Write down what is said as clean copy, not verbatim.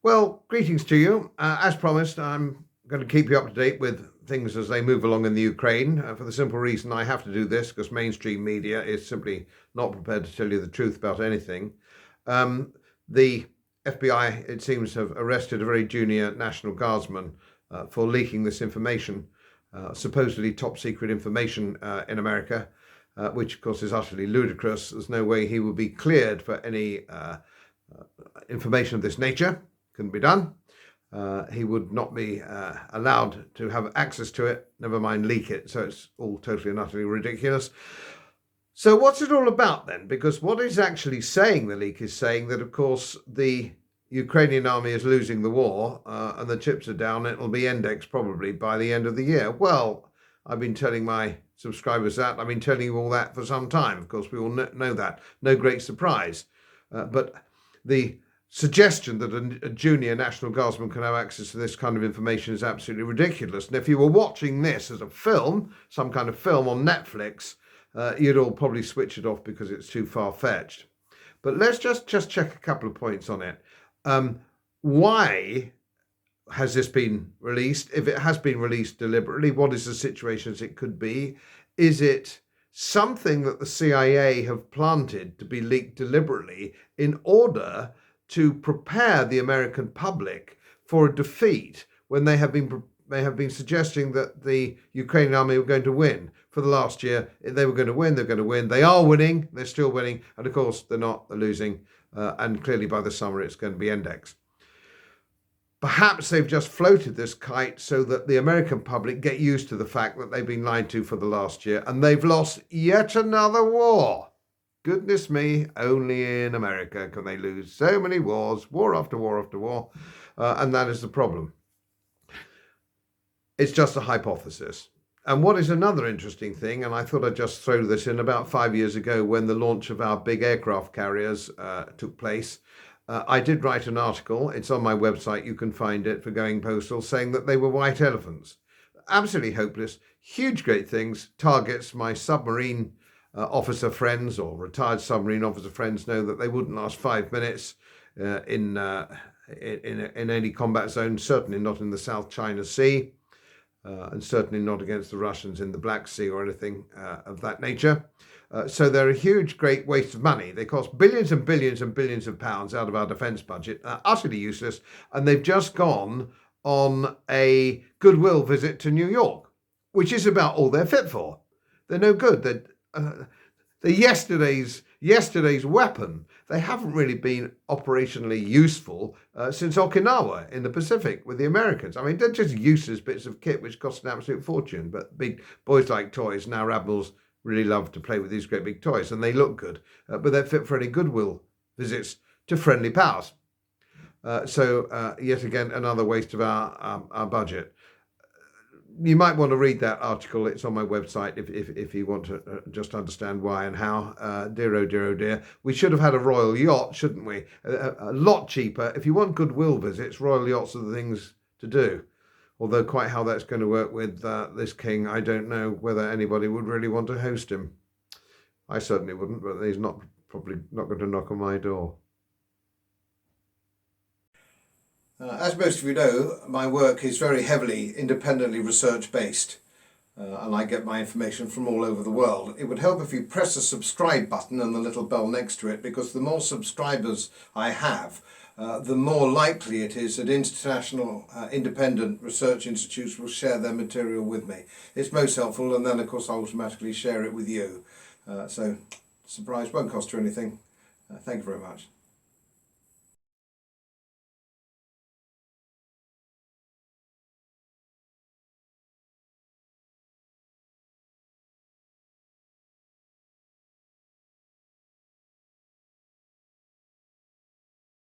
Well, greetings to you. As promised, I'm going to keep you up to date with things as they move along in the Ukraine, for the simple reason I have to do this because mainstream media is simply not prepared to tell you the truth about anything. The FBI, it seems, have arrested a very junior National Guardsman for leaking this information, supposedly top secret information in America, which of course is utterly ludicrous. There's no way he will be cleared for any information of this nature. Couldn't be done. He would not be allowed to have access to it, never mind leak it. So it's all totally and utterly ridiculous. So what's it all about then? Because what is actually saying, the leak is saying that, of course, the Ukrainian army is losing the war and the chips are down. It'll be indexed probably by the end of the year. Well, I've been telling my subscribers that. I've been telling you all that for some time. Of course, we all know that. No great surprise. But the suggestion that a junior National Guardsman can have access to this kind of information is absolutely ridiculous. And if you were watching this as a film, some kind of film on Netflix, you'd all probably switch it off because it's too far-fetched. But let's just check a couple of points on it. Why has this been released? If it has been released deliberately, what is the situation as it could be? Is it something that the CIA have planted to be leaked deliberately in order to prepare the American public for a defeat when they have been suggesting that the Ukrainian army were going to win? For the last year, they were going to win, they're going to win. They are winning, they're still winning. And of course, they're not, they're losing. And clearly by the summer, it's going to be indexed. Perhaps they've just floated this kite so that the American public get used to the fact that they've been lied to for the last year and they've lost yet another war. Goodness me, only in America can they lose so many wars, war after war after war, and that is the problem. It's just a hypothesis. And what is another interesting thing, and I thought I'd just throw this in, about 5 years ago when the launch of our big aircraft carriers took place, I did write an article, it's on my website, you can find it, for Going Postal, saying that they were white elephants. Absolutely hopeless, huge great things, targets. My submarine officer friends or retired submarine officer friends know that they wouldn't last 5 minutes in any combat zone, certainly not in the South China Sea, and certainly not against the Russians in the Black Sea or anything of that nature. So they're a huge, great waste of money. They cost billions and billions and billions of pounds out of our defence budget, utterly useless, and they've just gone on a goodwill visit to New York, which is about all they're fit for. They're no good. They're yesterday's weapon. They haven't really been operationally useful since Okinawa in the Pacific with the Americans. I mean, they're just useless bits of kit which cost an absolute fortune. But big boys like toys, and our admirals really love to play with these great big toys, and they look good. But they're fit for any goodwill visits to friendly powers. So yet again, another waste of our budget. You might want to read that article. It's on my website if you want to just understand why and how. Dear, oh dear, oh dear. We should have had a royal yacht, shouldn't we? A lot cheaper. If you want goodwill visits, royal yachts are the things to do. Although quite how that's going to work with this king, I don't know whether anybody would really want to host him. I certainly wouldn't, but he's probably not going to knock on my door. As most of you know, my work is very heavily independently research-based, and I get my information from all over the world. It would help if you press the subscribe button and the little bell next to it, because the more subscribers I have, the more likely it is that international independent research institutes will share their material with me. It's most helpful, and then of course I automatically share it with you. So, surprise, won't cost you anything. Thank you very much.